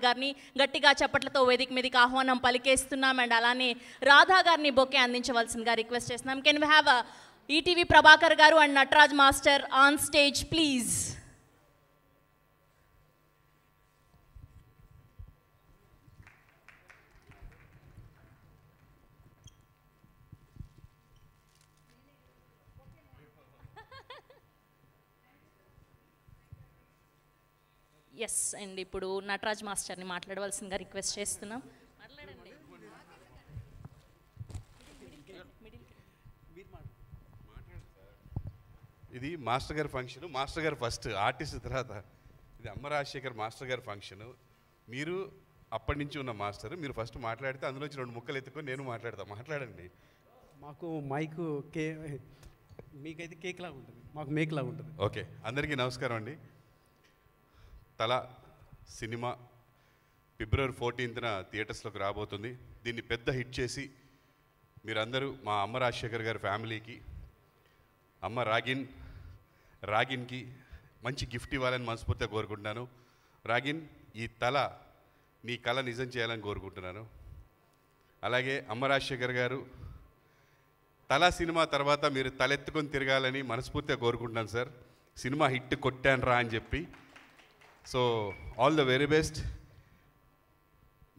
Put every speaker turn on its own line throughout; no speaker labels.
గారిని గట్టిగా చప్పట్లతో వేదిక మీదకి ఆహ్వానం పలికేస్తున్నాం. అండ్ అలానే రాధా గారిని బొకే అందించవలసిందిగా రిక్వెస్ట్ చేస్తున్నాం. Can we have ETV Prabhakar garu and Nataraj master on stage please. Yes and ఇప్పుడు నటరాజ్ మాస్టర్ని మాట్లాడవలసిందిగా రిక్వెస్ట్ చేస్తున్నాం. మాట్లాడండి.
ఇది మాస్టర్ గారి ఫంక్షన్. మాస్టర్ గారు ఫస్ట్, ఆర్టిస్ట్ తర్వాత. ఇది అమ్మ రాజశేఖర్ మాస్టర్ గారి ఫంక్షను. మీరు అప్పటి నుంచి ఉన్న మాస్టర్, మీరు ఫస్ట్ మాట్లాడితే అందులోంచి 2 ముక్కలు ఎత్తుకొని నేను మాట్లాడండి.
మాకు మైకు మీకైతే కేక్ లాగా ఉంటుంది, మాకు మేక్ లాగా ఉంటుంది.
ఓకే, అందరికీ నమస్కారం అండి. తల సినిమా ఫిబ్రవరి 14న థియేటర్స్లోకి రాబోతుంది. దీన్ని పెద్ద హిట్ చేసి మీరందరూ మా అమ్మ రాజశేఖర్ గారి ఫ్యామిలీకి, అమ్మ రాగిన్కి మంచి గిఫ్ట్ ఇవ్వాలని మనస్ఫూర్తిగా కోరుకుంటున్నాను. రాగిన్, ఈ తల నీ కళ నిజం చేయాలని కోరుకుంటున్నాను. అలాగే అమ్మ రాజశేఖర్ గారు, తల సినిమా తర్వాత మీరు తలెత్తుకొని తిరగాలని మనస్ఫూర్తిగా కోరుకుంటున్నాను సార్. సినిమా హిట్ కొట్టాను రా అని చెప్పి. So all the very best.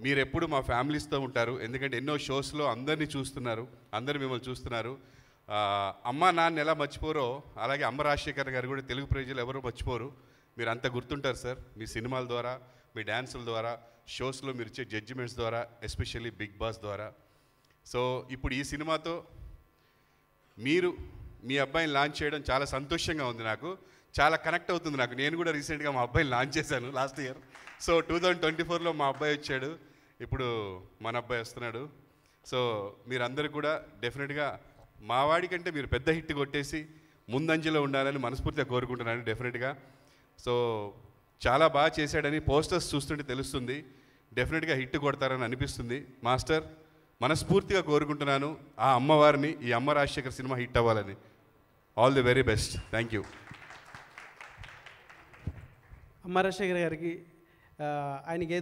మీరు ఎప్పుడు మా ఫ్యామిలీస్తో ఉంటారు, ఎందుకంటే ఎన్నో షోస్లో అందరినీ చూస్తున్నారు, అందరు మిమ్మల్ని చూస్తున్నారు. అమ్మ నాన్న ఎలా మర్చిపోరో అలాగే అమ్మ రాజశేఖర్ గారు కూడా తెలుగు ప్రజలు ఎవరు మర్చిపోరు. మీరు అంత గుర్తుంటారు సార్, మీ సినిమాల ద్వారా, మీ డ్యాన్సుల ద్వారా, షోస్లో మీరు ఇచ్చే జడ్జిమెంట్స్ ద్వారా, ఎస్పెషల్లీ బిగ్ బాస్ ద్వారా. సో ఇప్పుడు ఈ సినిమాతో మీరు మీ అబ్బాయిని లాంచ్ చేయడం చాలా సంతోషంగా ఉంది. నాకు చాలా కనెక్ట్ అవుతుంది. నేను కూడా రీసెంట్గా మా అబ్బాయిని లాంచ్ చేశాను లాస్ట్ ఇయర్. సో 2024లో మా అబ్బాయి వచ్చాడు, ఇప్పుడు మన అబ్బాయి వస్తున్నాడు. సో మీరందరూ కూడా డెఫినెట్గా మా వాడికంటే మీరు పెద్ద హిట్ కొట్టేసి ముందంజలో ఉండాలని మనస్ఫూర్తిగా కోరుకుంటున్నాను డెఫినెట్గా. సో చాలా బాగా చేశాడని పోస్టర్స్ చూస్తుంటే తెలుస్తుంది. డెఫినెట్గా హిట్ కొడతారని అనిపిస్తుంది. మాస్టర్, మనస్ఫూర్తిగా కోరుకుంటున్నాను ఆ అమ్మవారిని ఈ అమ్మ రాజశేఖర్ సినిమా హిట్ అవ్వాలని. All the very best. Thank you.
అమ్మ రాజశేఖర్ గారికి ఆయనకి ఏదో